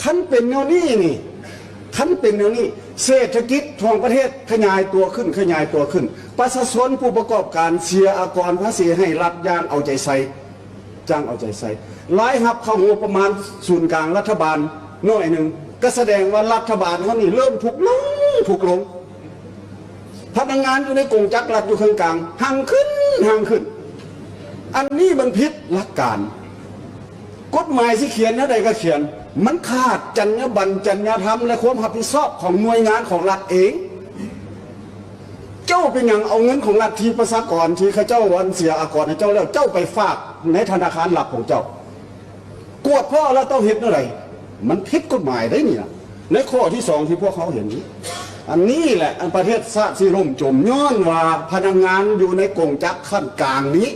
คันเป็นแนวนี้นี่คันเป็นแนวนี้เศรษฐกิจของประเทศขยายตัวขึ้นประชาชนผู้ประกอบการเสียอากรภาษีให้รัฐย่างเอาใจใส่จ้างเอาใจใส่รายรับเข้างบประมาณศูนย์กลางรัฐบาลน้อยหนึ่งก็แสดงว่ารัฐบาลเขานี่เริ่มถูกลงพนักงานอยู่ในกองจักรรัฐอยู่ข้างกลางห่างขึ้นอันนี้มันผิดหลักการกฎหมายที่เขียนนะใดก็เขียนมันขาดจรรยาบรรณจรรยธรรมและความรับผิดชอบของหน่วยงานของรัฐเองเจ้าเป็นอย่างเอาเงินของรัฐที่ประชากรที่ข้าเจ้าวันเสียอากรให้เจ้าแล้วเจ้าไปฝากในธนาคารหลักของเจ้ากวดพ่อแล้วต้องเห็นอะไรมันผิดกฎหมายได้เนี่ยในข้อที่สองที่พวกเขาเห็นอันนี้แหละอันประเทศชาติที่ล่มจมย้อนว่าพนักงานอยู่ในกองจักรขั้นกลางนี้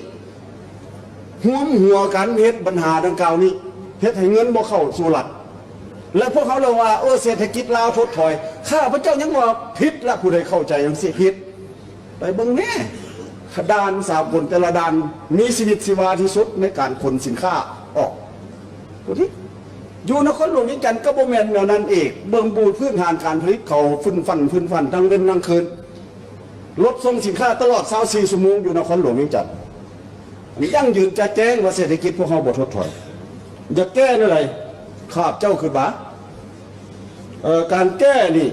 หัวกันเฮ็ดปัญหาดังกล่าวนี้เฮ็ดให้เงินบ่เข้าสู่รัฐและพวกเขาเลยว่าเศรษฐกิจลาวถดถอยข้าพเจ้ายังว่าผิดละผู้ใดเข้าใจยังสิผิดไปเบิ่งแน่ด่านสากลแต่ละด่านมีชีวิตชีวาที่สุดในการขนสินค้าออกดูที่อยู่นครหลวงนี่กันก็บ่แม่นแนวนั้นเองเบิ่งบูพื้นฐานการผลิตเขาฟื้นฟันทั้งเว้นทั้งคืนรถส่งสินค้าตลอด24ชั่วโมงอยู่นครหลวงนี่จัดยั่งยืนจะแจ้งว่าเศรษฐกิจพวกเขาบ่ถดถอยจะแก้อะไรข้าพเจ้าคือบ้าการแก้นี่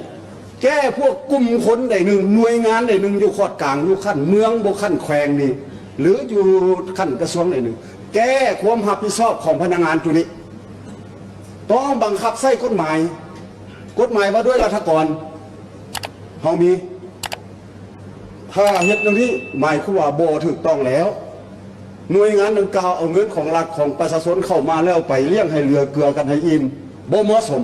แก้พวกกลุ่มคนใดหนึ่งหน่วยงานใดหนึ่งอยู่ขอดกลางอยู่ขั้นเมืองบ่ขั้นแขวงนี่หรืออยู่ขั้นกระทรวงใดหนึ่งแก้ความรับผิดชอบของพนักงานตัวนี้ต้องบังคับใช้กฎหมายว่าด้วยรัฐกรเขามีถ้าเฮ็ดอย่างนี้หมายความว่าบ่ถูกต้องแล้วหน่วยงานดังกล่าวเอาเงินของรัฐของประชาชนเข้ามาแล้วไปเลี้ยงให้เรือเกลือกันให้อิ่มบ่เหมาะสม